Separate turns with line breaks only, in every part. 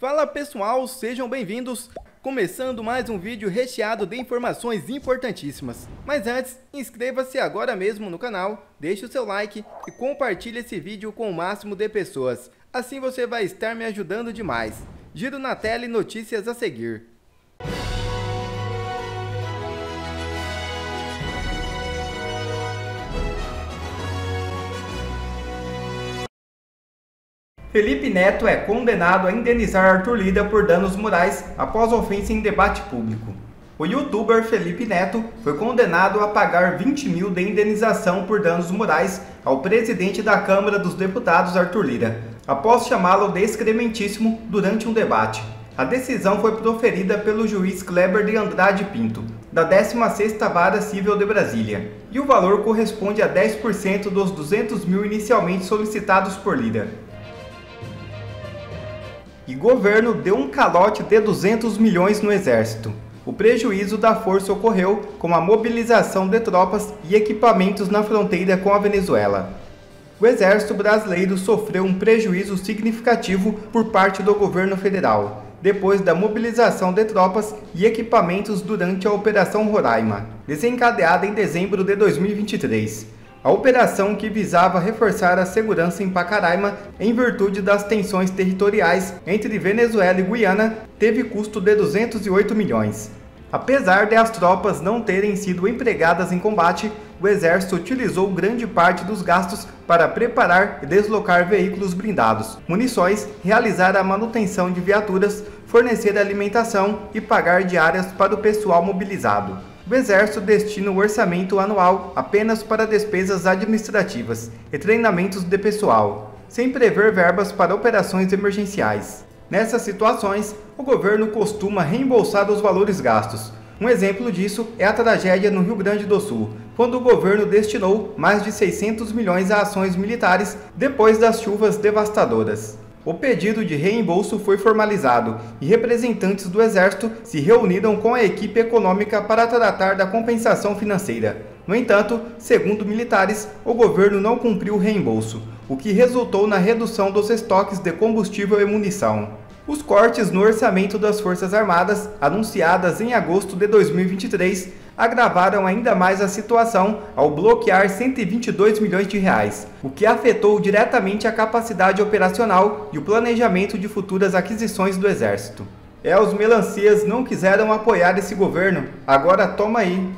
Fala pessoal, sejam bem-vindos! Começando mais um vídeo recheado de informações importantíssimas. Mas antes, inscreva-se agora mesmo no canal, deixe o seu like e compartilhe esse vídeo com o máximo de pessoas. Assim você vai estar me ajudando demais. Giro na tela e notícias a seguir. Felipe Neto é condenado a indenizar Arthur Lira por danos morais após ofensa em debate público. O youtuber Felipe Neto foi condenado a pagar 20 mil de indenização por danos morais ao presidente da Câmara dos Deputados Arthur Lira, após chamá-lo de excrementíssimo durante um debate. A decisão foi proferida pelo juiz Kleber de Andrade Pinto, da 16ª Vara Civil de Brasília, e o valor corresponde a 10% dos 200 mil inicialmente solicitados por Lira. E governo deu um calote de 200 milhões no Exército. O prejuízo da força ocorreu com a mobilização de tropas e equipamentos na fronteira com a Venezuela. O Exército brasileiro sofreu um prejuízo significativo por parte do governo federal, depois da mobilização de tropas e equipamentos durante a Operação Roraima, desencadeada em dezembro de 2023. A operação, que visava reforçar a segurança em Pacaraima em virtude das tensões territoriais entre Venezuela e Guiana, teve custo de 208 milhões. Apesar de as tropas não terem sido empregadas em combate, o Exército utilizou grande parte dos gastos para preparar e deslocar veículos blindados, munições, realizar a manutenção de viaturas, fornecer alimentação e pagar diárias para o pessoal mobilizado. O Exército destina o orçamento anual apenas para despesas administrativas e treinamentos de pessoal, sem prever verbas para operações emergenciais. Nessas situações, o governo costuma reembolsar os valores gastos. Um exemplo disso é a tragédia no Rio Grande do Sul, quando o governo destinou mais de 600 milhões a ações militares depois das chuvas devastadoras. O pedido de reembolso foi formalizado e representantes do Exército se reuniram com a equipe econômica para tratar da compensação financeira. No entanto, segundo militares, o governo não cumpriu o reembolso, o que resultou na redução dos estoques de combustível e munição. Os cortes no orçamento das Forças Armadas, anunciadas em agosto de 2023, agravaram ainda mais a situação ao bloquear 122 milhões de reais, o que afetou diretamente a capacidade operacional e o planejamento de futuras aquisições do Exército. Os melancias não quiseram apoiar esse governo, agora toma aí!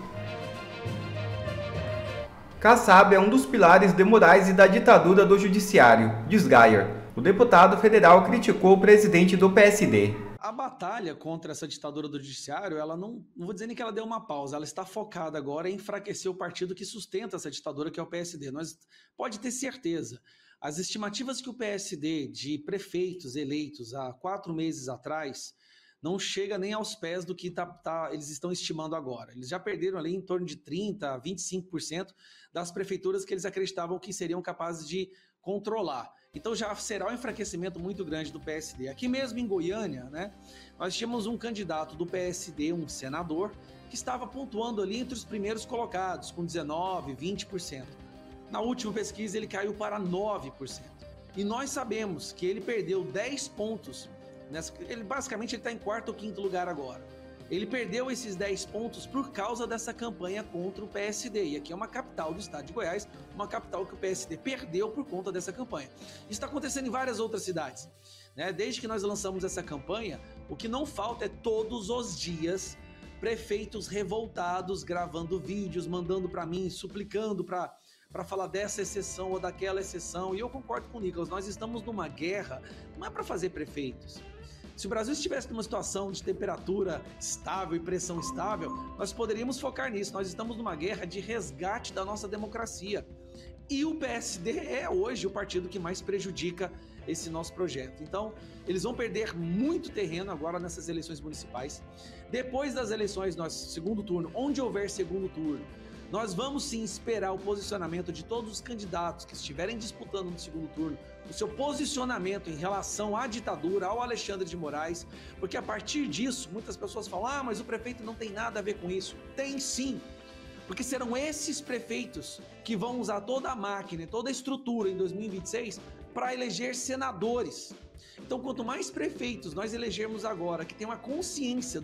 Kassab é um dos pilares de Moraes e da ditadura do judiciário, diz Geyer. O deputado federal criticou o presidente do PSD.
A batalha contra essa ditadura do judiciário, ela não vou dizer nem que ela deu uma pausa, ela está focada agora em enfraquecer o partido que sustenta essa ditadura, que é o PSD. Nós pode ter certeza, as estimativas que o PSD de prefeitos eleitos há 4 meses atrás não chega nem aos pés do que eles estão estimando agora. Eles já perderam ali em torno de 30% a 25% das prefeituras que eles acreditavam que seriam capazes de controlar. Então já será um enfraquecimento muito grande do PSD. Aqui mesmo em Goiânia, nós tínhamos um candidato do PSD, um senador, que estava pontuando ali entre os primeiros colocados, com 19%, 20%. Na última pesquisa ele caiu para 9%. E nós sabemos que ele perdeu 10 pontos. Basicamente ele está em 4º ou 5º lugar agora. Ele perdeu esses 10 pontos por causa dessa campanha contra o PSD. E aqui é uma capital do estado de Goiás, uma capital que o PSD perdeu por conta dessa campanha. Isso está acontecendo em várias outras cidades. Desde que nós lançamos essa campanha, o que não falta é todos os dias prefeitos revoltados gravando vídeos, mandando para mim, suplicando para falar dessa exceção ou daquela exceção. E eu concordo com o Nicolas, nós estamos numa guerra, não é para fazer prefeitos. Se o Brasil estivesse numa situação de temperatura estável e pressão estável, nós poderíamos focar nisso. Nós estamos numa guerra de resgate da nossa democracia. E o PSD é hoje o partido que mais prejudica esse nosso projeto. Então, eles vão perder muito terreno agora nessas eleições municipais. Depois das eleições, segundo turno, onde houver segundo turno, nós vamos sim esperar o posicionamento de todos os candidatos que estiverem disputando no segundo turno, o seu posicionamento em relação à ditadura, ao Alexandre de Moraes, porque a partir disso, muitas pessoas falam, mas o prefeito não tem nada a ver com isso. Tem sim, porque serão esses prefeitos que vão usar toda a máquina, toda a estrutura em 2026 para eleger senadores. Então, quanto mais prefeitos nós elegermos agora, que tem uma consciência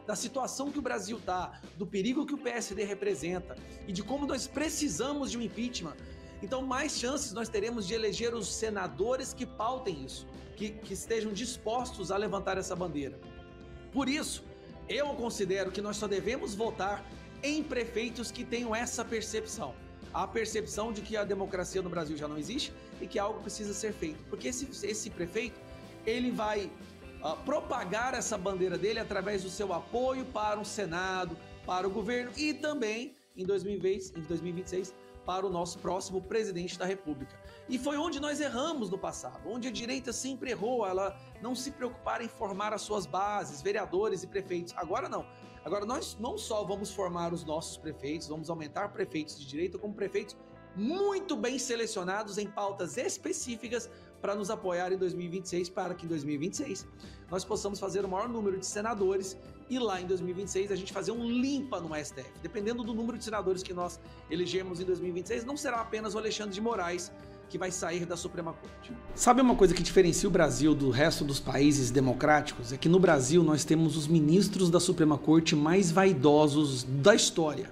da situação que o Brasil está, do perigo que o PSD representa e de como nós precisamos de um impeachment, então mais chances nós teremos de eleger os senadores que pautem isso, que estejam dispostos a levantar essa bandeira. Por isso, eu considero que nós só devemos votar em prefeitos que tenham essa percepção. A percepção de que a democracia no Brasil já não existe e que algo precisa ser feito. Porque esse prefeito, ele vai propagar essa bandeira dele através do seu apoio para o Senado, para o governo e também, em 2026, para o nosso próximo presidente da República. E foi onde nós erramos no passado, onde a direita sempre errou, ela não se preocupara em formar as suas bases, vereadores e prefeitos. Agora não. Agora nós não só vamos formar os nossos prefeitos, vamos aumentar prefeitos de direita, como prefeitos muito bem selecionados em pautas específicas para nos apoiar em 2026, para que em 2026 nós possamos fazer o maior número de senadores e lá em 2026 a gente fazer um limpa no STF. Dependendo do número de senadores que nós elegemos em 2026, não será apenas o Alexandre de Moraes que vai sair da Suprema Corte. Sabe uma coisa que diferencia o Brasil do resto dos países democráticos? É que no Brasil nós temos os ministros da Suprema Corte mais vaidosos da história.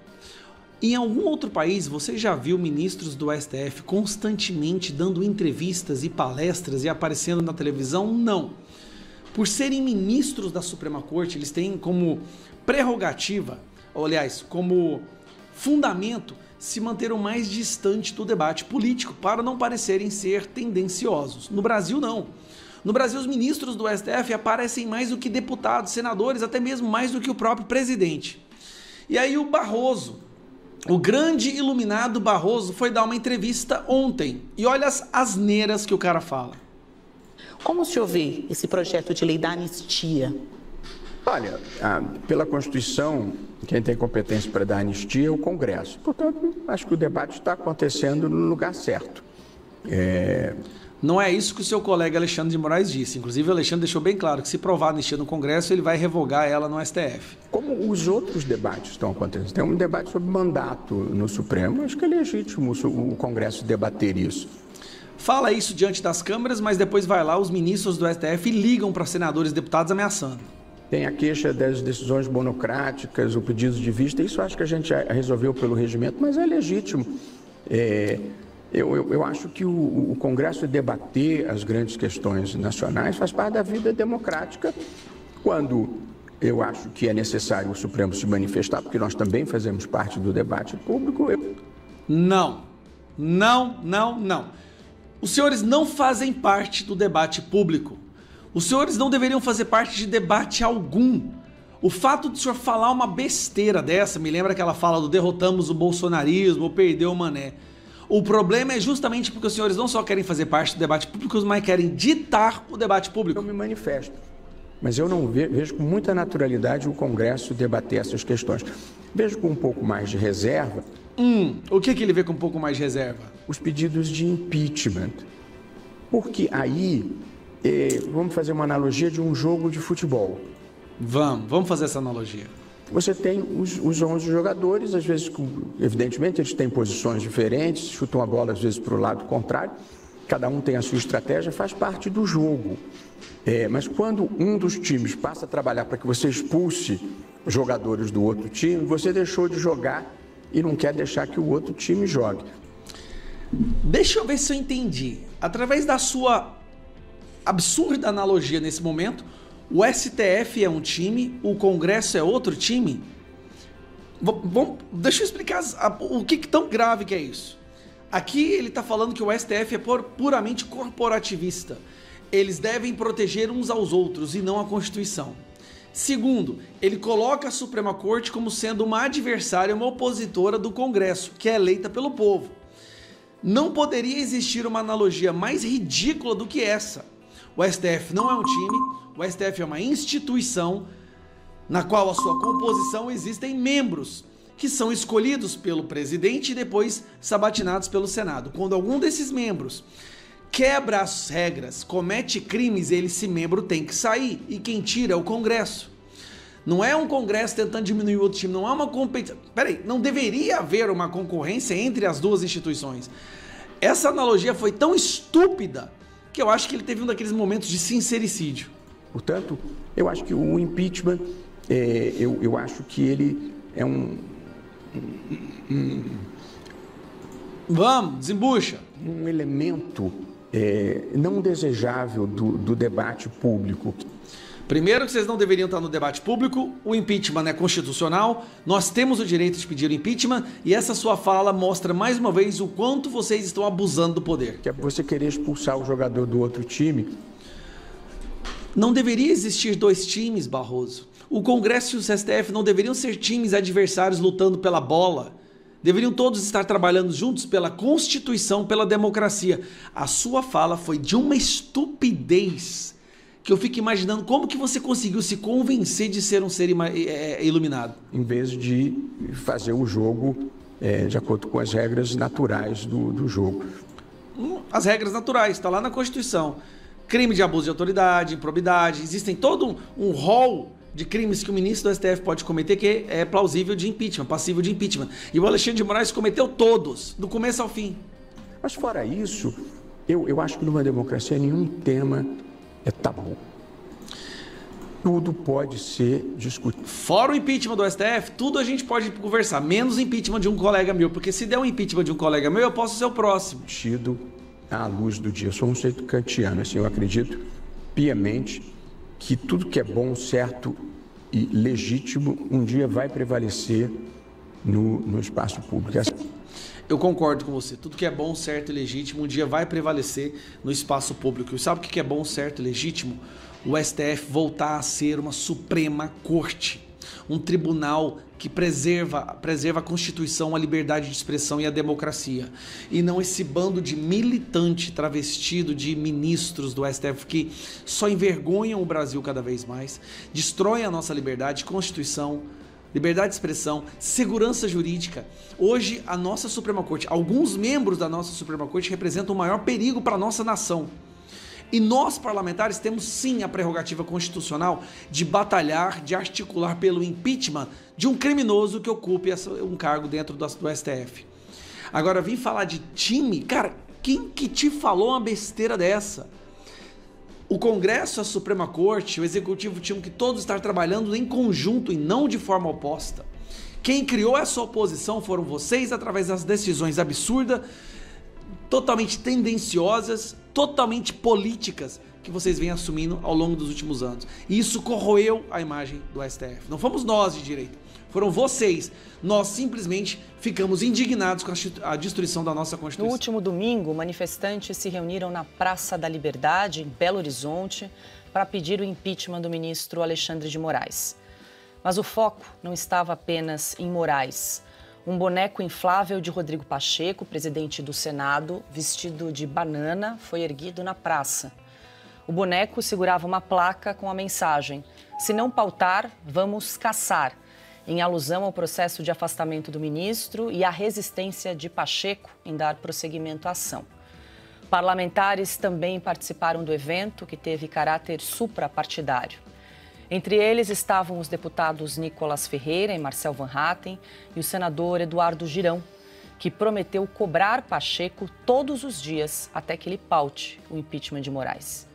Em algum outro país, você já viu ministros do STF constantemente dando entrevistas e palestras e aparecendo na televisão? Não. Por serem ministros da Suprema Corte, eles têm como prerrogativa, ou aliás, como fundamento, se manter o mais distante do debate político, para não parecerem ser tendenciosos. No Brasil, não. No Brasil, os ministros do STF aparecem mais do que deputados, senadores, até mesmo mais do que o próprio presidente. E aí o Barroso, o grande iluminado Barroso, foi dar uma entrevista ontem. E olha as asneiras que o cara fala.
Como o senhor vê esse projeto de lei da anistia?
Olha, pela Constituição, quem tem competência para dar anistia é o Congresso. Portanto, acho que o debate está acontecendo no lugar certo.
Não é isso que o seu colega Alexandre de Moraes disse. Inclusive, o Alexandre deixou bem claro que se provar a anistia no Congresso, ele vai revogar ela no STF.
Como os outros debates estão acontecendo. Tem um debate sobre mandato no Supremo. Acho que é legítimo o Congresso debater isso.
Fala isso diante das câmeras, mas depois vai lá, os ministros do STF ligam para senadores e deputados ameaçando.
Tem a queixa das decisões monocráticas, o pedido de vista. Isso acho que a gente já resolveu pelo regimento, mas é legítimo. Eu acho que o Congresso debater as grandes questões nacionais faz parte da vida democrática. Quando eu acho que é necessário o Supremo se manifestar, porque nós também fazemos parte do debate público.
Não. Os senhores não fazem parte do debate público. Os senhores não deveriam fazer parte de debate algum. O fato de o senhor falar uma besteira dessa, me lembra aquela fala do derrotamos o bolsonarismo ou perdeu o Mané. O problema é justamente porque os senhores não só querem fazer parte do debate público, mas querem ditar o debate público.
Eu me manifesto, mas eu não vejo com muita naturalidade o Congresso debater essas questões. Vejo com um pouco mais de reserva.
O que ele vê com um pouco mais de reserva?
Os pedidos de impeachment. Porque aí, vamos fazer uma analogia de um jogo de futebol.
Vamos fazer essa analogia.
Você tem os 11 jogadores, às vezes, evidentemente, eles têm posições diferentes, chutam a bola, às vezes, para o lado contrário. Cada um tem a sua estratégia, faz parte do jogo. Mas quando um dos times passa a trabalhar para que você expulse jogadores do outro time, você deixou de jogar e não quer deixar que o outro time jogue.
Deixa eu ver se eu entendi. Através da sua absurda analogia nesse momento, o STF é um time, o Congresso é outro time? Deixa eu explicar o que tão grave que é isso. Aqui ele está falando que o STF é puramente corporativista. Eles devem proteger uns aos outros e não a Constituição. Segundo, ele coloca a Suprema Corte como sendo uma adversária, uma opositora do Congresso, que é eleita pelo povo. Não poderia existir uma analogia mais ridícula do que essa. O STF não é um time, o STF é uma instituição na qual a sua composição existem membros que são escolhidos pelo presidente e depois sabatinados pelo Senado. Quando algum desses membros quebra as regras, comete crimes, esse membro tem que sair, e quem tira é o Congresso. Não é um Congresso tentando diminuir o outro time, não há uma competição. Peraí, não deveria haver uma concorrência entre as duas instituições. Essa analogia foi tão estúpida que eu acho que ele teve um daqueles momentos de sincericídio.
Portanto, eu acho que o impeachment, eu acho que ele é
Vamos, desembucha.
Um elemento não desejável do debate público.
Primeiro que vocês não deveriam estar no debate público, o impeachment é constitucional, nós temos o direito de pedir o impeachment e essa sua fala mostra mais uma vez o quanto vocês estão abusando do poder.
Que é você querer expulsar o jogador do outro time.
Não deveria existir dois times, Barroso. O Congresso e o STF não deveriam ser times adversários lutando pela bola. Deveriam todos estar trabalhando juntos pela Constituição, pela democracia. A sua fala foi de uma estupidez que eu fico imaginando como que você conseguiu se convencer de ser um ser iluminado.
Em vez de fazer o jogo de acordo com as regras naturais do jogo.
As regras naturais, está lá na Constituição. Crime de abuso de autoridade, improbidade, existem todo um rol de crimes que o ministro do STF pode cometer que é plausível de impeachment, passível de impeachment. E o Alexandre de Moraes cometeu todos, do começo ao fim.
Mas fora isso, eu acho que numa democracia nenhum tema é tabu. Tudo pode ser discutido.
Fora o impeachment do STF, tudo a gente pode conversar, menos o impeachment de um colega meu, porque se der um impeachment de um colega meu, eu posso ser o próximo.
À luz do dia. Eu sou um ser kantiano, assim, eu acredito piamente que tudo que é bom, certo e legítimo um dia vai prevalecer no espaço público.
Eu concordo com você. Tudo que é bom, certo e legítimo um dia vai prevalecer no espaço público. E sabe o que é bom, certo e legítimo? O STF voltar a ser uma Suprema Corte. Um tribunal que preserva a Constituição, a liberdade de expressão e a democracia. E não esse bando de militante travestido de ministros do STF que só envergonham o Brasil cada vez mais, destroem a nossa liberdade, Constituição, liberdade de expressão, segurança jurídica. Hoje, a nossa Suprema Corte, alguns membros da nossa Suprema Corte representam o maior perigo para a nossa nação. E nós, parlamentares, temos sim a prerrogativa constitucional de batalhar, de articular pelo impeachment de um criminoso que ocupe um cargo dentro do STF. Agora, vim falar de time, cara, quem que te falou uma besteira dessa? O Congresso, a Suprema Corte, o Executivo tinham que todos estar trabalhando em conjunto e não de forma oposta. Quem criou essa oposição foram vocês através das decisões absurdas, totalmente tendenciosas, totalmente políticas que vocês vêm assumindo ao longo dos últimos anos. E isso corroeu a imagem do STF. Não fomos nós de direita, foram vocês. Nós simplesmente ficamos indignados com a destruição da nossa Constituição.
No último domingo, manifestantes se reuniram na Praça da Liberdade, em Belo Horizonte, para pedir o impeachment do ministro Alexandre de Moraes. Mas o foco não estava apenas em Moraes. Um boneco inflável de Rodrigo Pacheco, presidente do Senado, vestido de banana, foi erguido na praça. O boneco segurava uma placa com a mensagem: "Se não pautar, vamos caçar", em alusão ao processo de afastamento do ministro e à resistência de Pacheco em dar prosseguimento à ação. Parlamentares também participaram do evento, que teve caráter suprapartidário. Entre eles estavam os deputados Nicolas Ferreira e Marcel Van Hatten e o senador Eduardo Girão, que prometeu cobrar Pacheco todos os dias até que ele paute o impeachment de Moraes.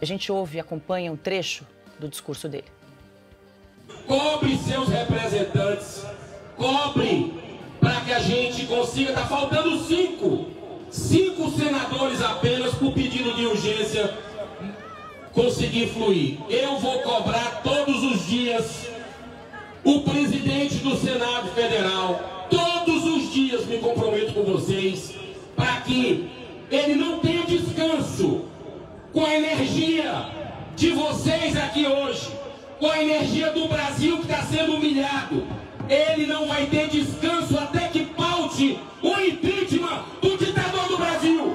A gente ouve e acompanha um trecho do discurso dele.
Cobre seus representantes, cobre para que a gente consiga. Está faltando 5 senadores apenas por pedido de urgência conseguir fluir. Eu vou cobrar todos os dias o presidente do Senado Federal. Todos os dias me comprometo com vocês para que ele não tenha descanso com a energia de vocês aqui hoje, com a energia do Brasil que está sendo humilhado. Ele não vai ter descanso até que paute o impeachment do ditador do Brasil.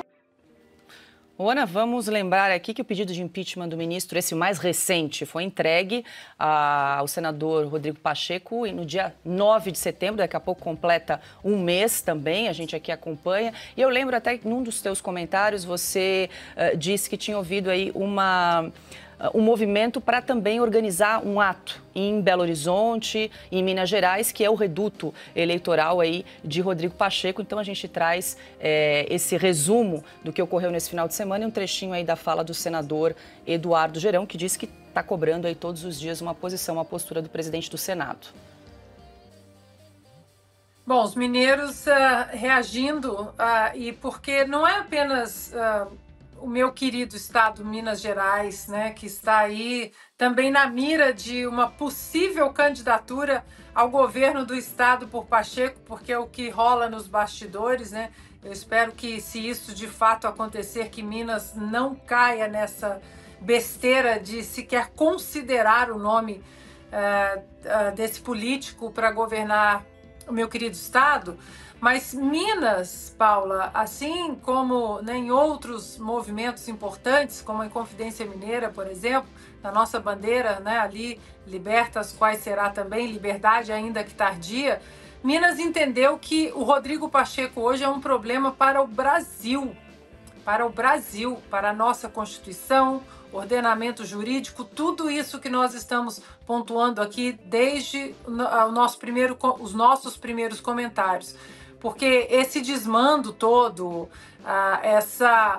Ana, vamos lembrar aqui que o pedido de impeachment do ministro, esse mais recente, foi entregue ao senador Rodrigo Pacheco no dia 9 de setembro, daqui a pouco completa um mês também, a gente aqui acompanha. E eu lembro até que num dos teus comentários você disse que tinha ouvido aí uma um movimento para também organizar um ato em Belo Horizonte, em Minas Gerais, que é o reduto eleitoral aí de Rodrigo Pacheco. Então a gente traz esse resumo do que ocorreu nesse final de semana e um trechinho aí da fala do senador Eduardo Gerão, que disse que está cobrando aí todos os dias uma posição, uma postura do presidente do Senado.
Bom, os mineiros reagindo, e porque não é apenas o meu querido estado, Minas Gerais, né, que está aí também na mira de uma possível candidatura ao governo do estado por Pacheco, porque é o que rola nos bastidores, né? Eu espero que, se isso de fato acontecer, que Minas não caia nessa besteira de sequer considerar o nome desse político para governar o meu querido estado. Mas Minas, Paula, assim como em outros movimentos importantes, como a Inconfidência Mineira, por exemplo, na nossa bandeira, né, ali, libertas quais será também, liberdade ainda que tardia, Minas entendeu que o Rodrigo Pacheco hoje é um problema para o Brasil, para a nossa Constituição, ordenamento jurídico, tudo isso que nós estamos pontuando aqui desde os nossos primeiros comentários. Porque esse desmando todo,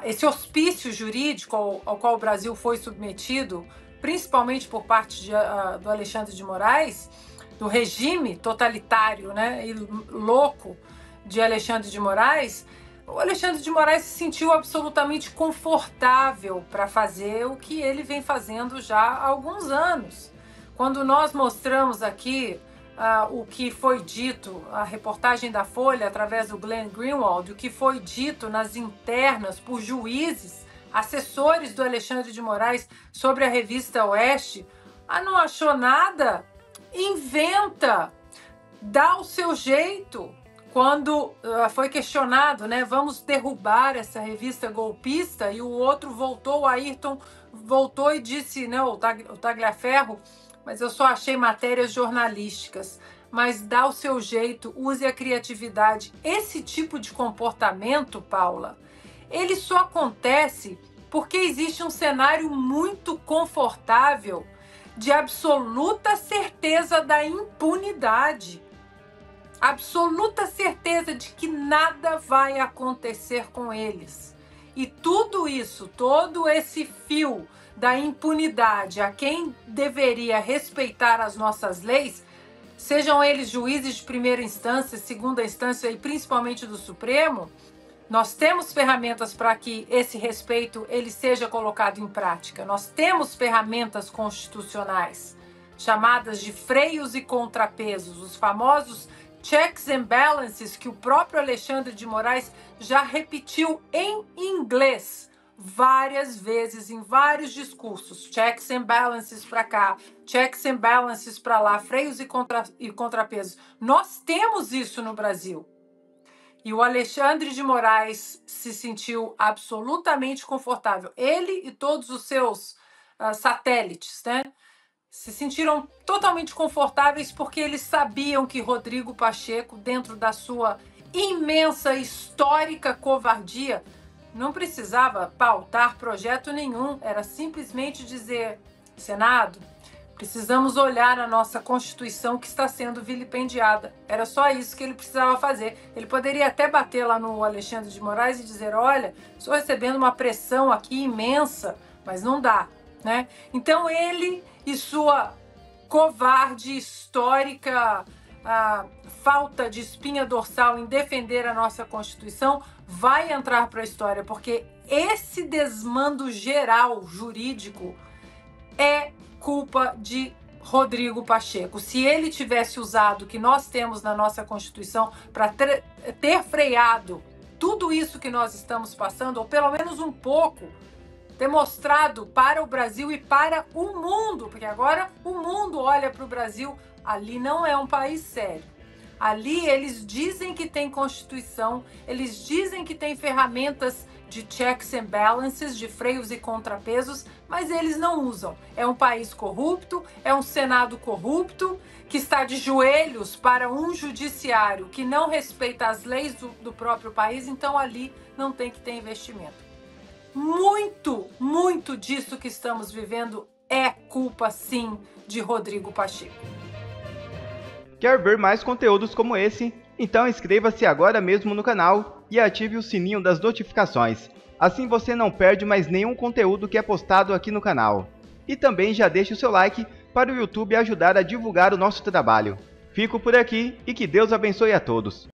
esse hospício jurídico ao qual o Brasil foi submetido, principalmente por parte do Alexandre de Moraes, do regime totalitário, né, e louco de Alexandre de Moraes, o Alexandre de Moraes se sentiu absolutamente confortável para fazer o que ele vem fazendo já há alguns anos. Quando nós mostramos aqui o que foi dito, a reportagem da Folha, através do Glenn Greenwald, o que foi dito nas internas por juízes, assessores do Alexandre de Moraes sobre a revista Oeste, não achou nada? Inventa! Dá o seu jeito! Quando foi questionado, né, vamos derrubar essa revista golpista, e o outro voltou, o Ayrton voltou e disse, né, o Tagliaferro, mas eu só achei matérias jornalísticas. Mas dá o seu jeito, use a criatividade. Esse tipo de comportamento, Paula, ele só acontece porque existe um cenário muito confortável de absoluta certeza da impunidade. Absoluta certeza de que nada vai acontecer com eles. E tudo isso, todo esse fio da impunidade a quem deveria respeitar as nossas leis, sejam eles juízes de primeira instância, segunda instância e principalmente do Supremo, nós temos ferramentas para que esse respeito ele seja colocado em prática. Nós temos ferramentas constitucionais, chamadas de freios e contrapesos, os famosos checks and balances, que o próprio Alexandre de Moraes já repetiu em inglês várias vezes, em vários discursos. Checks and balances para cá, checks and balances para lá, freios e contrapesos. Nós temos isso no Brasil. E o Alexandre de Moraes se sentiu absolutamente confortável. Ele e todos os seus satélites, né? Se sentiram totalmente confortáveis porque eles sabiam que Rodrigo Pacheco, dentro da sua imensa, histórica covardia, não precisava pautar projeto nenhum. Era simplesmente dizer, Senado, precisamos olhar a nossa Constituição que está sendo vilipendiada. Era só isso que ele precisava fazer. Ele poderia até bater lá no Alexandre de Moraes e dizer, olha, estou recebendo uma pressão aqui imensa, mas não dá, né? Então ele e sua covarde histórica falta de espinha dorsal em defender a nossa Constituição vai entrar para a história, porque esse desmando geral jurídico é culpa de Rodrigo Pacheco. Se ele tivesse usado o que nós temos na nossa Constituição para ter freado tudo isso que nós estamos passando, ou pelo menos um pouco, ter mostrado para o Brasil e para o mundo, porque agora o mundo olha para o Brasil, ali não é um país sério. Ali eles dizem que tem Constituição, eles dizem que tem ferramentas de checks and balances, de freios e contrapesos, mas eles não usam. É um país corrupto, é um Senado corrupto, que está de joelhos para um judiciário que não respeita as leis do próprio país, então ali não tem que ter investimento. muito disso que estamos vivendo é culpa, sim, de Rodrigo Pacheco.
Quer ver mais conteúdos como esse? Então inscreva-se agora mesmo no canal e ative o sininho das notificações. Assim você não perde mais nenhum conteúdo que é postado aqui no canal. E também já deixe o seu like para o YouTube ajudar a divulgar o nosso trabalho. Fico por aqui e que Deus abençoe a todos.